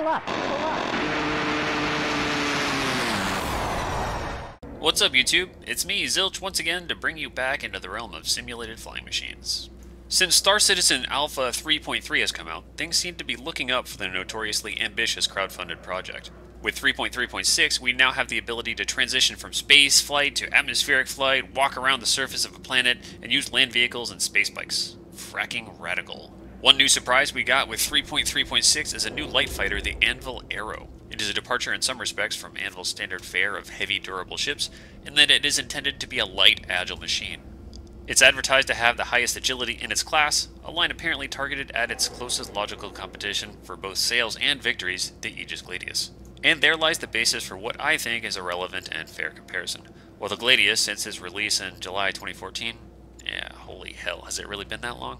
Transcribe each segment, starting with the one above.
pull up, pull up. What's up, YouTube? It's me, Zilch, once again to bring you back into the realm of simulated flying machines. Since Star Citizen Alpha 3.3 has come out, things seem to be looking up for the notoriously ambitious crowdfunded project. With 3.3.6, we now have the ability to transition from space flight to atmospheric flight, walk around the surface of a planet, and use land vehicles and space bikes. Fracking radical. One new surprise we got with 3.3.6 is a new light fighter, the Anvil Arrow. It is a departure in some respects from Anvil's standard fare of heavy, durable ships, in that it is intended to be a light, agile machine. It's advertised to have the highest agility in its class, a line apparently targeted at its closest logical competition for both sales and victories, the Aegis Gladius. And there lies the basis for what I think is a relevant and fair comparison. While the Gladius, since its release in July 2014, yeah, holy hell, has it really been that long?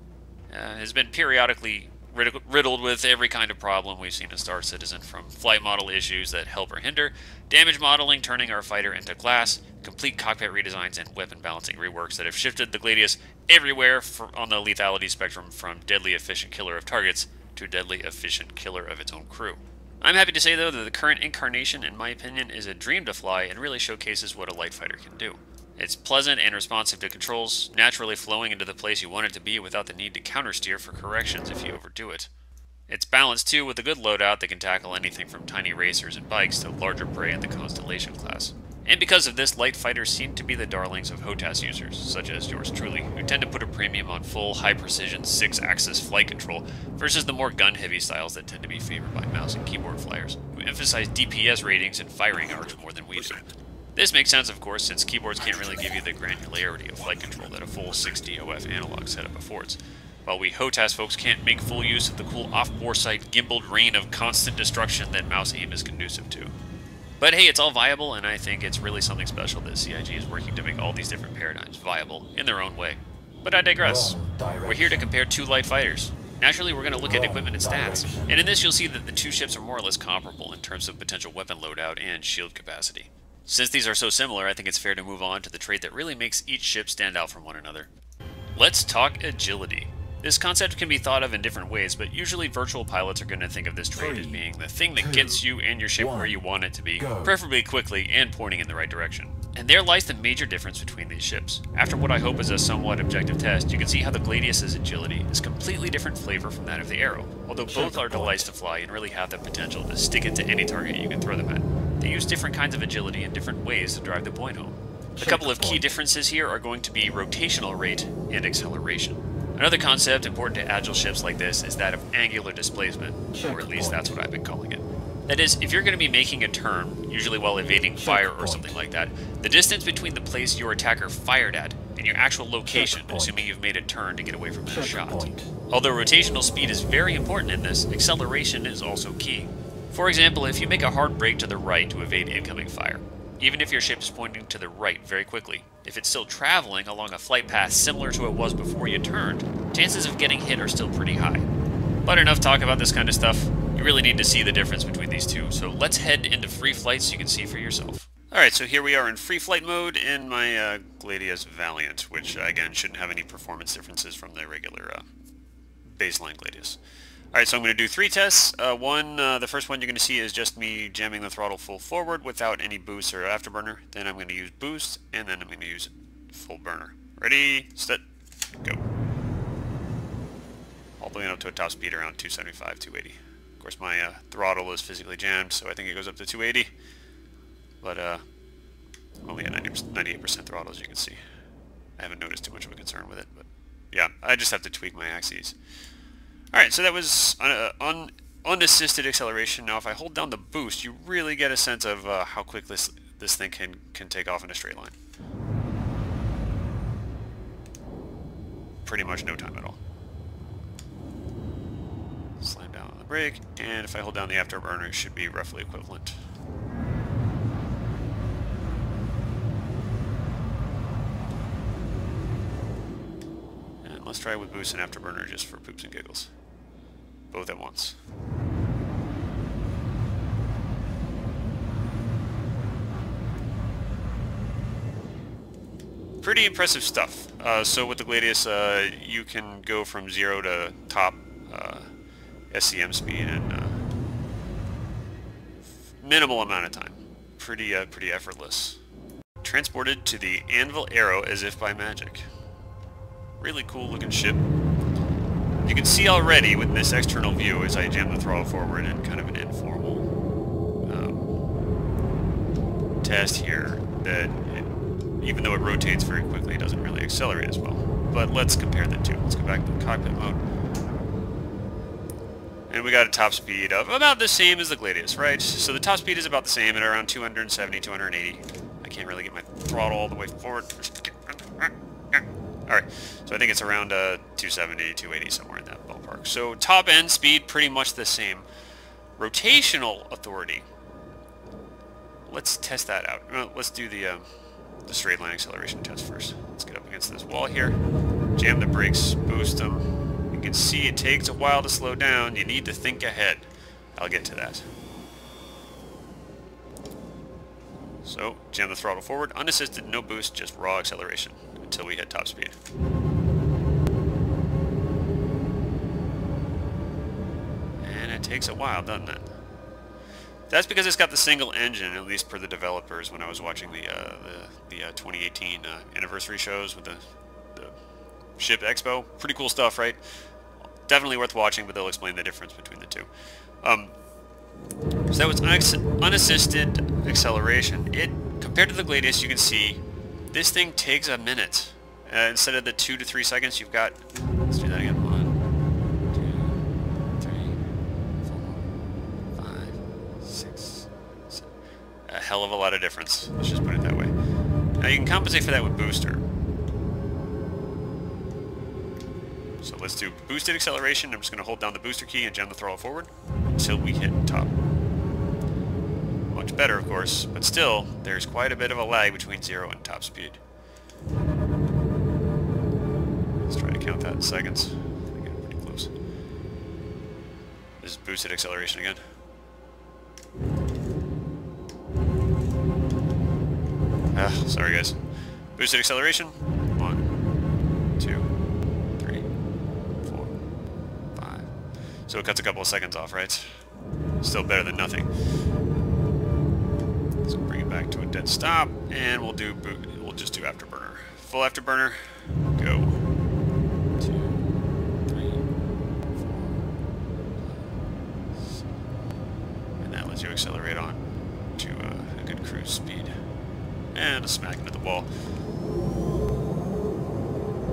Has been periodically riddled with every kind of problem we've seen in Star Citizen, from flight model issues that help or hinder, damage modeling turning our fighter into glass, complete cockpit redesigns, and weapon balancing reworks that have shifted the Gladius everywhere on the lethality spectrum, from deadly efficient killer of targets to deadly efficient killer of its own crew. I'm happy to say, though, that the current incarnation, in my opinion, is a dream to fly and really showcases what a light fighter can do. It's pleasant and responsive to controls, naturally flowing into the place you want it to be without the need to countersteer for corrections if you overdo it. It's balanced, too, with a good loadout that can tackle anything from tiny racers and bikes to larger prey in the Constellation class. And because of this, light fighters seem to be the darlings of HOTAS users, such as yours truly, who tend to put a premium on full, high-precision, 6-axis flight control versus the more gun-heavy styles that tend to be favored by mouse and keyboard flyers, who emphasize DPS ratings and firing arcs more than we do. This makes sense, of course, since keyboards can't really give you the granularity of flight control that a full 60 OF analog setup affords, while we HOTAS folks can't make full use of the cool off-bore sight gimbaled rain of constant destruction that mouse aim is conducive to. But hey, it's all viable, and I think it's really something special that CIG is working to make all these different paradigms viable in their own way. But I digress. We're here to compare two light fighters. Naturally, we're going to look at equipment and stats, and in this you'll see that the two ships are more or less comparable in terms of potential weapon loadout and shield capacity. Since these are so similar, I think it's fair to move on to the trait that really makes each ship stand out from one another. Let's talk agility. This concept can be thought of in different ways, but usually virtual pilots are going to think of this trait as being the thing that gets you and your ship where you want it to be, preferably quickly and pointing in the right direction. And there lies the major difference between these ships. After what I hope is a somewhat objective test, you can see how the Gladius's agility is completely different flavor from that of the Arrow, although both are delights to fly and really have the potential to stick it to any target you can throw them at. They use different kinds of agility in different ways to drive the point home. A couple of key differences here are going to be rotational rate and acceleration. Another concept important to agile ships like this is that of angular displacement, or at least that's what I've been calling it. That is, if you're going to be making a turn, usually while evading fire or something like that, the distance between the place your attacker fired at and your actual location, assuming you've made a turn to get away from that shot. Although rotational speed is very important in this, acceleration is also key. For example, if you make a hard break to the right to evade incoming fire, even if your ship is pointing to the right very quickly, if it's still traveling along a flight path similar to it was before you turned, chances of getting hit are still pretty high. But enough talk about this kind of stuff. You really need to see the difference between these two, so let's head into free flight so you can see for yourself. Alright, so here we are in free flight mode in my Gladius Valiant, which again shouldn't have any performance differences from the regular baseline Gladius. Alright, so I'm going to do 3 tests. The first one you're going to see is just me jamming the throttle full forward without any boost or afterburner. Then I'm going to use boost, and then I'm going to use full burner. Ready, set, go. All the way up to a top speed around 275, 280. Of course, my throttle is physically jammed, so I think it goes up to 280. But only at 98% throttle, as you can see. I haven't noticed too much of a concern with it, but yeah, I just have to tweak my axes. Alright, so that was unassisted acceleration. Now if I hold down the boost, you really get a sense of how quick this thing can take off in a straight line. Pretty much no time at all. Slam down on the brake, and if I hold down the afterburner, it should be roughly equivalent. And let's try with boost and afterburner just for poops and giggles. Both at once. Pretty impressive stuff. So with the Gladius, you can go from 0 to top SCM speed in minimal amount of time. Pretty effortless. Transported to the Anvil Arrow as if by magic. Really cool looking ship. You can see already with this external view as I jam the throttle forward in kind of an informal test here that even though it rotates very quickly, it doesn't really accelerate as well. But let's compare the two. Let's go back to the cockpit mode. And we got a top speed of about the same as the Gladius, right? So the top speed is about the same at around 270, 280. I can't really get my throttle all the way forward. Alright, so I think it's around 270, 280, somewhere in that ballpark. So top end speed, pretty much the same. Rotational authority. Let's test that out. Well, let's do the straight line acceleration test first. Let's get up against this wall here. Jam the brakes, boost them. You can see it takes a while to slow down. You need to think ahead. I'll get to that. So, jam the throttle forward, unassisted, no boost, just raw acceleration until we hit top speed. And it takes a while, doesn't it? That's because it's got the single engine, at least per the developers when I was watching the 2018 anniversary shows with the Ship Expo. Pretty cool stuff, right? Definitely worth watching, but they'll explain the difference between the two. So that was unassisted acceleration. Compared to the Gladius, you can see this thing takes a minute. Instead of the 2 to 3 seconds, you've got... Let's do that again. 1, 2, 3, 4, 5, 6, 7. A hell of a lot of difference. Let's just put it that way. Now you can compensate for that with booster. So let's do boosted acceleration. I'm just going to hold down the booster key and jam the throttle forward until we hit top. Much better, of course, but still, there's quite a bit of a lag between 0 and top speed. Let's try to count that in seconds. I think I'm pretty close. This is boosted acceleration again. Sorry guys. Boosted acceleration. 1, 2, 3, 4, 5. So it cuts a couple of seconds off, right? Still better than nothing. So bring it back to a dead stop, and we'll just do afterburner. Full afterburner. Go. 2, 3, 4, 5, 6. And that lets you accelerate on to a good cruise speed. And a smack into the wall.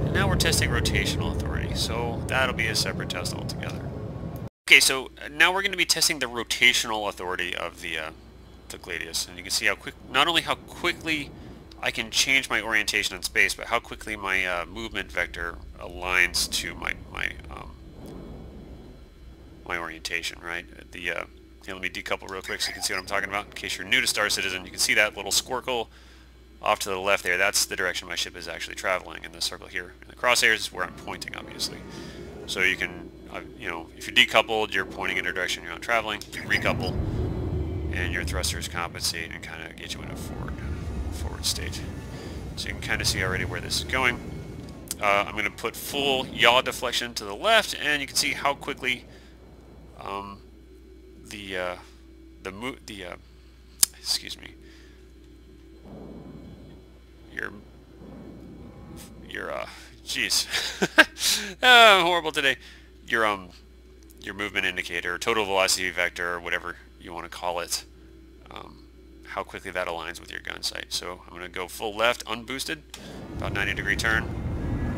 And now we're testing rotational authority, so that'll be a separate test altogether. Okay, so now we're going to be testing the rotational authority of the Gladius, and you can see how not only how quickly I can change my orientation in space, but how quickly my movement vector aligns to my orientation, right? Here, let me decouple real quick so you can see what I'm talking about. In case you're new to Star Citizen, you can see that little squircle off to the left there. That's the direction my ship is actually traveling, and the circle here in the crosshairs is where I'm pointing, obviously. So you can, you know, if you're decoupled, you're pointing in a direction you're not traveling. You recouple, and your thrusters compensate and kind of get you in a forward state. So you can kind of see already where this is going. I'm going to put full yaw deflection to the left, and you can see how quickly excuse me, geez, I'm horrible today. Your movement indicator, total velocity vector, or whatever you want to call it, how quickly that aligns with your gun sight. So I'm going to go full left, unboosted, about 90-degree turn,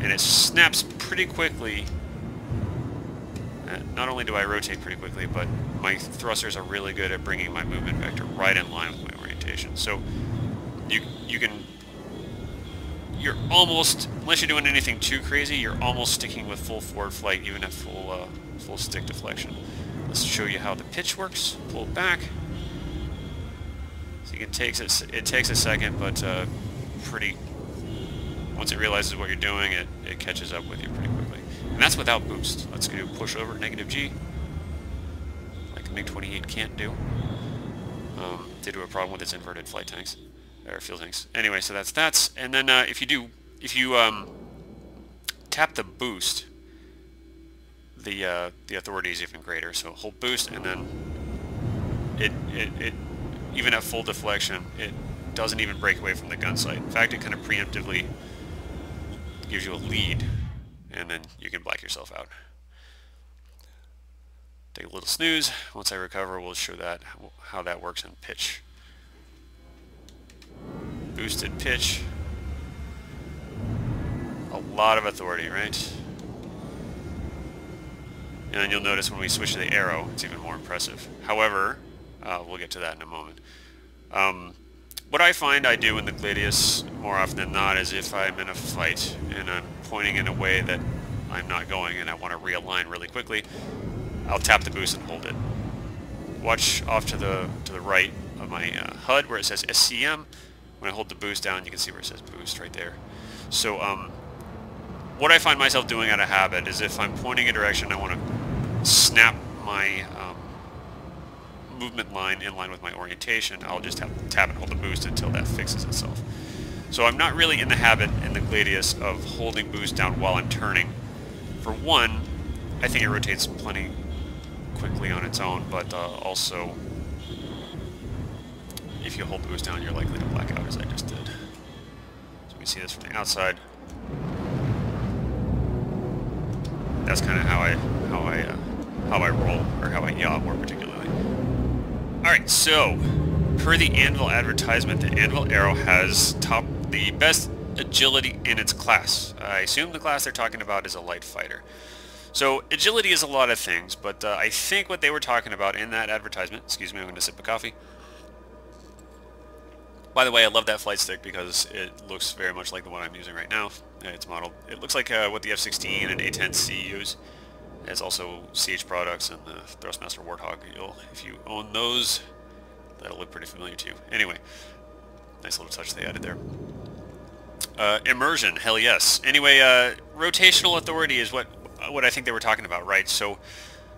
and it snaps pretty quickly. Not only do I rotate pretty quickly, but my thrusters are really good at bringing my movement vector right in line with my orientation. So you're almost, unless you're doing anything too crazy, you're almost sticking with full forward flight, even at full stick deflection. Let's show you how the pitch works. Pull it back. So it takes a second, but once it realizes what you're doing, it catches up with you pretty quickly. And that's without boost. Let's do push over -G, like the MiG-28 can't do. Due to a problem with its inverted flight tanks, or fuel tanks. Anyway, so that's and then if you tap the boost, the authority is even greater. So hold boost, and then it even at full deflection, it doesn't even break away from the gun sight. In fact, it kind of preemptively gives you a lead, and then you can black yourself out. Take a little snooze. Once I recover, we'll show that how that works in pitch. Boosted pitch. A lot of authority, right? And you'll notice when we switch to the arrow, it's even more impressive. However, we'll get to that in a moment. What I find I do in the Gladius more often than not is if I'm in a fight and I'm pointing in a way that I'm not going and I want to realign really quickly, I'll tap the boost and hold it. Watch off to the right of my HUD where it says SCM. When I hold the boost down, you can see where it says boost right there. So what I find myself doing out of habit is if I'm pointing a direction, I want to snap my movement line in line with my orientation, I'll just have to tap and hold the boost until that fixes itself. So I'm not really in the habit in the Gladius of holding boost down while I'm turning. For one, I think it rotates plenty quickly on its own, but also if you hold the boost down, you're likely to black out, as I just did. So we can see this from the outside. That's kind of how I roll, or how I yaw more particularly. Alright, so per the Anvil advertisement, the Anvil Arrow has the best agility in its class. I assume the class they're talking about is a light fighter. So agility is a lot of things, but I think what they were talking about in that advertisement, excuse me, I'm going to sip a coffee. By the way, I love that flight stick because it looks very much like the one I'm using right now. It's modeled. It looks like what the F-16 and A-10C use. It's also CH products and the Thrustmaster Warthog. If you own those, that'll look pretty familiar to you. Anyway, nice little touch they added there. Immersion, hell yes. Anyway, rotational authority is what I think they were talking about, right? So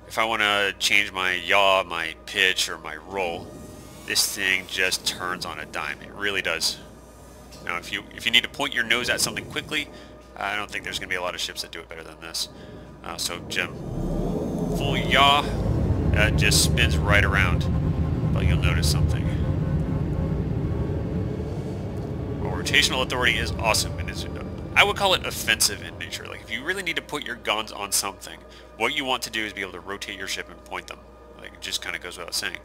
if I want to change my yaw, my pitch, or my roll, this thing just turns on a dime. It really does. Now, if you need to point your nose at something quickly, I don't think there's going to be a lot of ships that do it better than this. So, Jim, full yaw, that just spins right around. But you'll notice something. Well, rotational authority is awesome, and I would call it offensive in nature. Like, if you really need to put your guns on something, what you want to do is be able to rotate your ship and point them. Like, it just kind of goes without saying.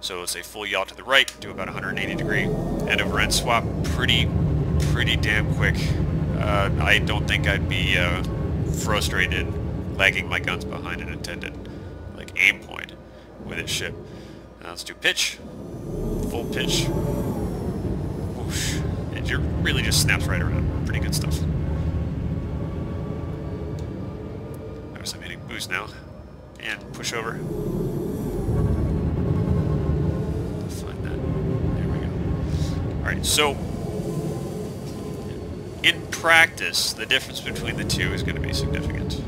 So let's say full yaw to the right, do about 180 degree, end over end swap, pretty damn quick. I don't think I'd be frustrated lagging my guns behind an intended like aim point with its ship. Now let's do pitch, full pitch. Whoosh. It really just snaps right around. Pretty good stuff. Notice I'm hitting boost now, and push over. Alright, so in practice, the difference between the two is going to be significant.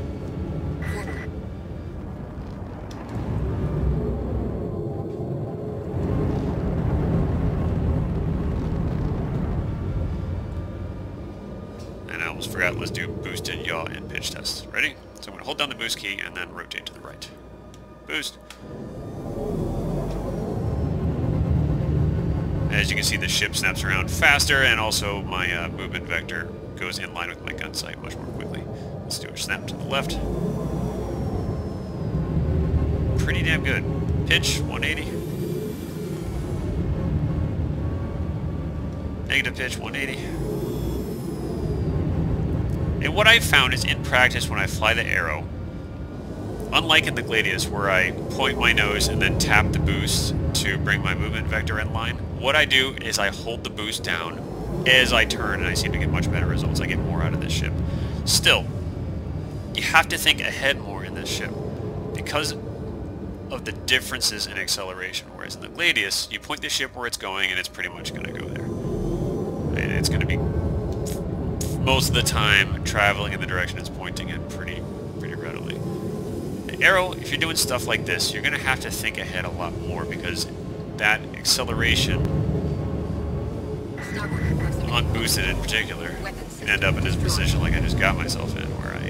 And I almost forgot, let's do boost and yaw and pitch tests. Ready? So I'm going to hold down the boost key and then rotate to the right. Boost. As you can see, the ship snaps around faster, and also my movement vector goes in line with my gun sight much more quickly. Let's do a snap to the left. Pretty damn good. Pitch, 180. Negative pitch, 180. And what I've found is in practice when I fly the arrow, unlike in the Gladius where I point my nose and then tap the boost to bring my movement vector in line, what I do is I hold the boost down as I turn, and I seem to get much better results. I get more out of this ship. Still, you have to think ahead more in this ship because of the differences in acceleration, whereas in the Gladius, you point the ship where it's going and it's pretty much going to go there. And it's going to be, most of the time, traveling in the direction it's pointing in pretty readily. The arrow, if you're doing stuff like this, you're going to have to think ahead a lot more because that acceleration, unboosted in particular, can end up in this position like I just got myself in, where I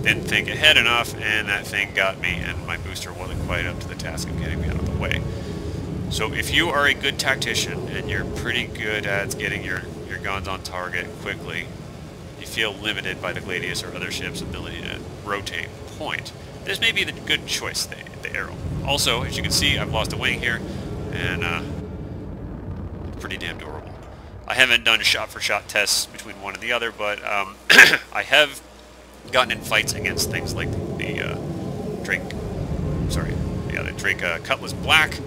didn't think ahead enough, and that thing got me, and my booster wasn't quite up to the task of getting me out of the way. So if you are a good tactician and you're pretty good at getting your guns on target quickly, you feel limited by the Gladius or other ships' ability to rotate point, this may be the good choice, the Arrow. Also, as you can see, I've lost a wing here, and pretty damn durable. I haven't done shot-for-shot tests between one and the other, but I have gotten in fights against things like the Drake Cutlass Black.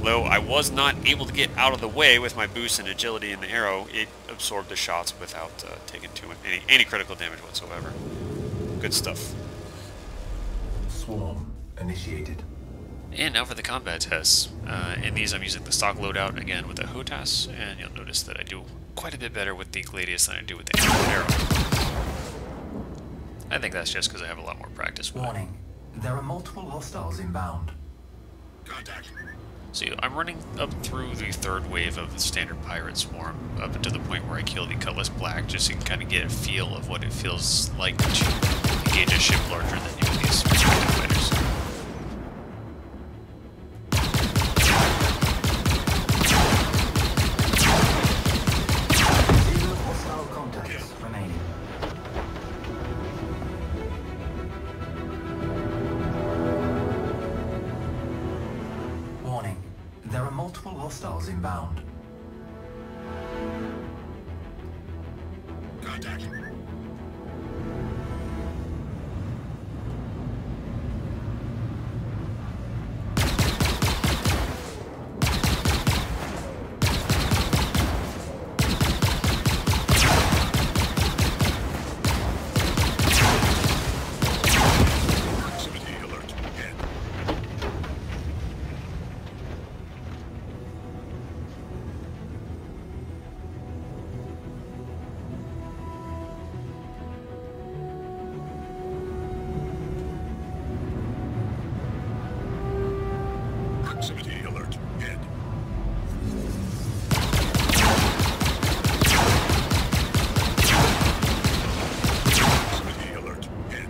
Though I was not able to get out of the way with my boost and agility in the Arrow, it absorbed the shots without taking any critical damage whatsoever. Good stuff. Swarm initiated. And now for the combat tests. In these I'm using the stock loadout again with the HOTAS, and you'll notice that I do quite a bit better with the Gladius than I do with the Anvil Arrow. I think that's just because I have a lot more practice with it. Warning. There are multiple hostiles inbound. Contact. So I'm running up through the third wave of the standard pirate swarm, up until the point where I kill the Cutlass Black, just so you can kind of get a feel of what it feels like to engage a ship larger than you in these fighters. Hostiles inbound. Contact. Proximity alert. Head. Proximity alert. Head.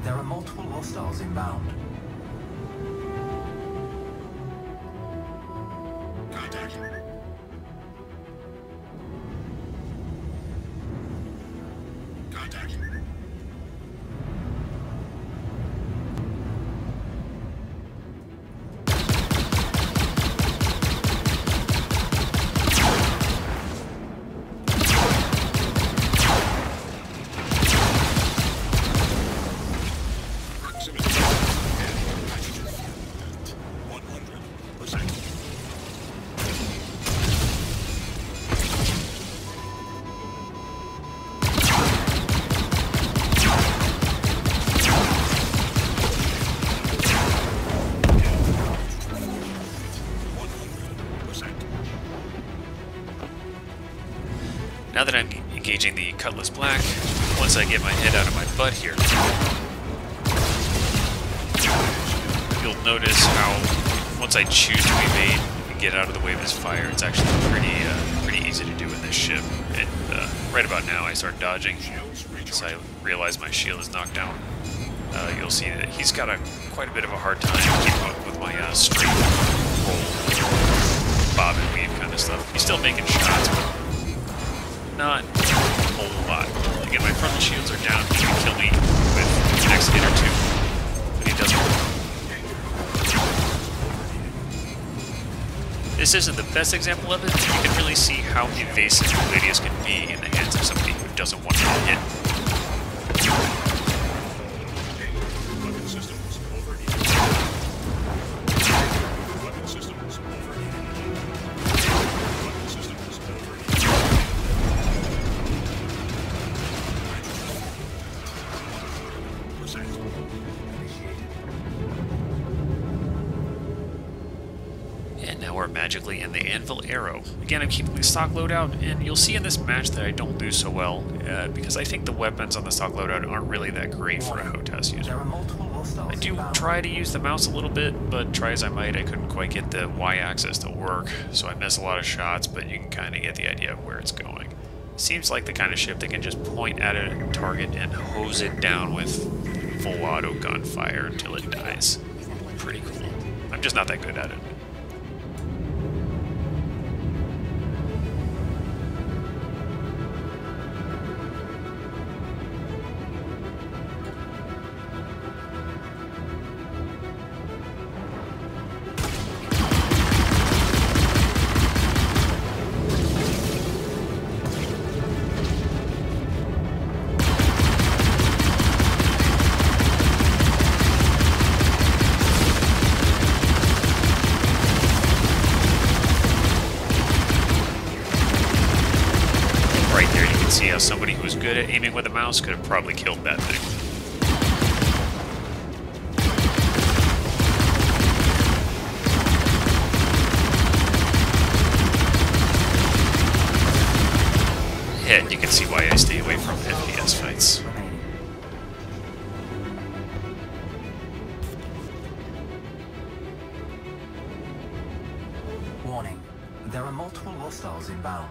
There are multiple hostiles inbound. Contact. Contact. Now that I'm engaging the Cutlass Black, once I get my head out of my butt here, you'll notice how once I choose to evade and get out of the way of his fire, it's actually pretty easy to do in this ship. And right about now, I start dodging, so I realize my shield is knocked down. You'll see that he's got quite a bit of a hard time keeping up with my straight roll, bob and weave kind of stuff. He's still making shots, but not a whole lot. Again, my frontal shields are down. He can kill me with the next hit or two, but he doesn't. This isn't the best example of it, but you can really see how evasive Gladius can be in the hands of somebody who doesn't want to get hit. magically in the Anvil Arrow. Again, I'm keeping the stock loadout, and you'll see in this match that I don't do so well, because I think the weapons on the stock loadout aren't really that great for a HOTAS user. I do try to use the mouse a little bit, but try as I might, I couldn't quite get the Y-axis to work, so I miss a lot of shots, but you can kind of get the idea of where it's going. Seems like the kind of ship that can just point at a target and hose it down with full auto gunfire until it dies. Pretty cool. I'm just not that good at it. See how somebody who was good at aiming with a mouse could have probably killed that thing. Yeah, and you can see why I stay away from FPS fights. Warning, there are multiple hostiles inbound.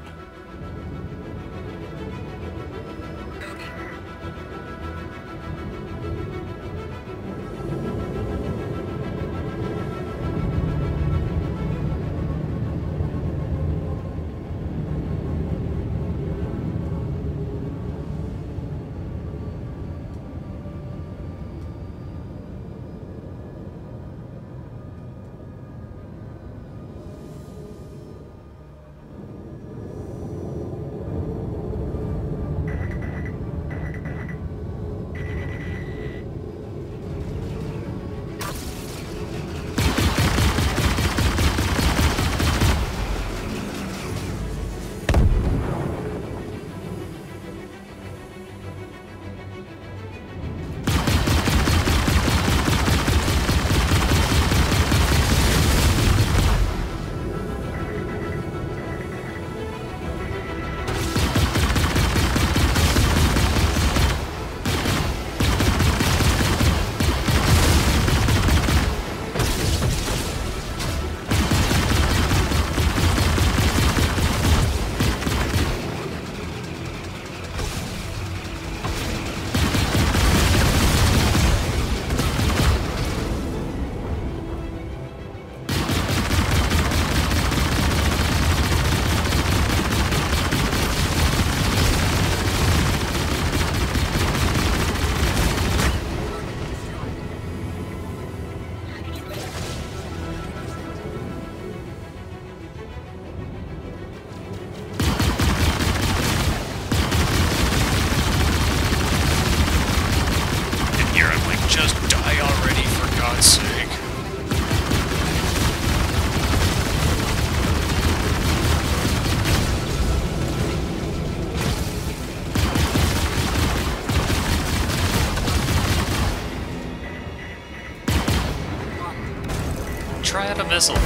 Try out a missile.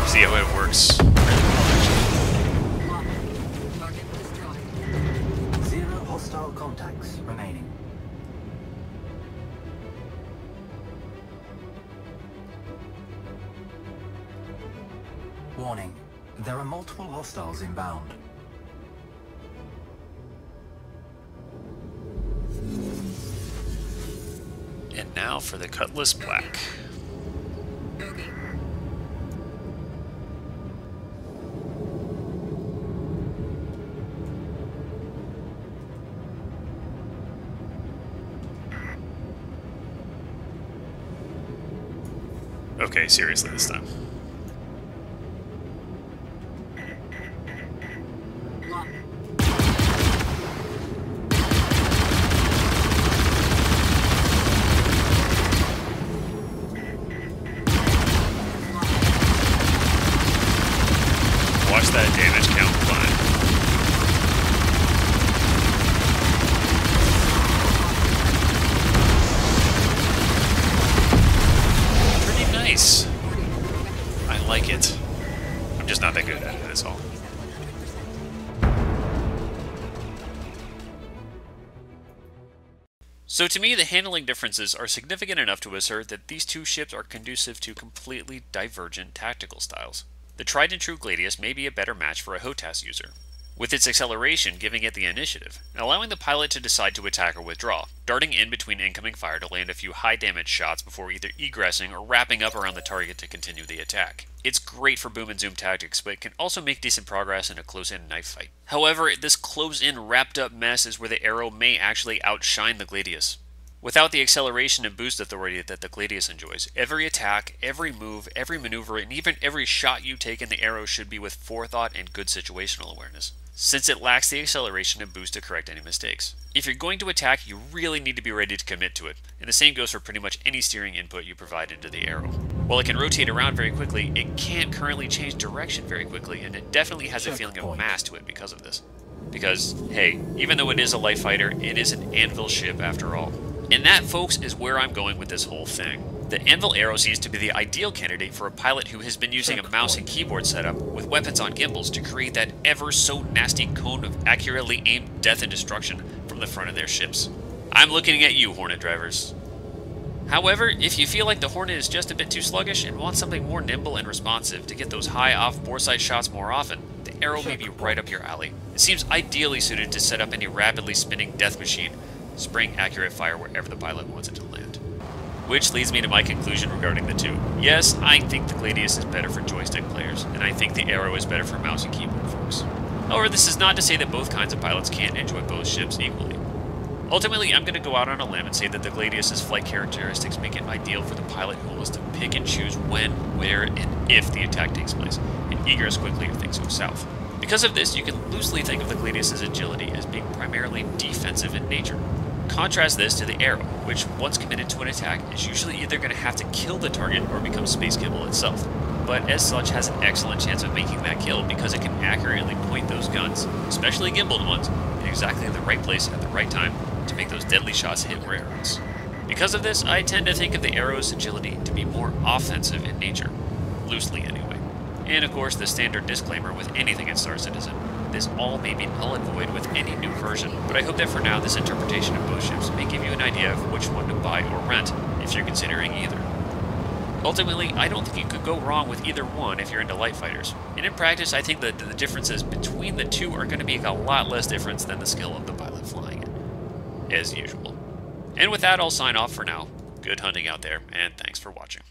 See how it works. Zero hostile contacts remaining. Warning, there are multiple hostiles inbound. And now for the Cutlass Black. Okay, seriously this time. Watch that damage count climb. Pretty nice. So to me, the handling differences are significant enough to assert that these two ships are conducive to completely divergent tactical styles. The tried and true Gladius may be a better match for a HOTAS user, with its acceleration giving it the initiative, and allowing the pilot to decide to attack or withdraw, darting in between incoming fire to land a few high damage shots before either egressing or wrapping up around the target to continue the attack. It's great for boom and zoom tactics, but it can also make decent progress in a close-in knife fight. However, this close-in wrapped-up mess is where the Arrow may actually outshine the Gladius. Without the acceleration and boost authority that the Gladius enjoys, every attack, every move, every maneuver, and even every shot you take in the Arrow should be with forethought and good situational awareness, since it lacks the acceleration and boost to correct any mistakes. If you're going to attack, you really need to be ready to commit to it, and the same goes for pretty much any steering input you provide into the Arrow. While it can rotate around very quickly, it can't currently change direction very quickly, and it definitely has a feeling of mass to it because of this. Because, hey, even though it is a light fighter, it is an Anvil ship after all. And that, folks, is where I'm going with this whole thing. The Anvil Arrow seems to be the ideal candidate for a pilot who has been using a mouse and keyboard setup with weapons on gimbals to create that ever so nasty cone of accurately aimed death and destruction from the front of their ships. I'm looking at you, Hornet drivers. However, if you feel like the Hornet is just a bit too sluggish and want something more nimble and responsive to get those high off-bore sight shots more often, the Arrow may be right up your alley. It seems ideally suited to set up any rapidly spinning death machine, spraying accurate fire wherever the pilot wants it to land. Which leads me to my conclusion regarding the two. Yes, I think the Gladius is better for joystick players, and I think the Arrow is better for mouse and keyboard folks. However, this is not to say that both kinds of pilots can't enjoy both ships equally. Ultimately, I'm going to go out on a limb and say that the Gladius's flight characteristics make it ideal for the pilot who wants to pick and choose when, where, and if the attack takes place, and egress quickly if things go south. Because of this, you can loosely think of the Gladius's agility as being primarily defensive in nature. Contrast this to the Arrow, which, once committed to an attack, is usually either going to have to kill the target or become space kibble itself, but as such has an excellent chance of making that kill because it can accurately point those guns, especially gimbaled ones, in exactly the right place at the right time to make those deadly shots hit where it hurts. Because of this, I tend to think of the Arrow's agility to be more offensive in nature, loosely anyway. And of course, the standard disclaimer with anything in Star Citizen: this all may be null and void with any new version, but I hope that for now this interpretation of both ships may give you an idea of which one to buy or rent, if you're considering either. Ultimately, I don't think you could go wrong with either one if you're into light fighters, and in practice I think that the differences between the two are going to make a lot less difference than the skill of the pilot flying it, as usual. And with that, I'll sign off for now. Good hunting out there, and thanks for watching.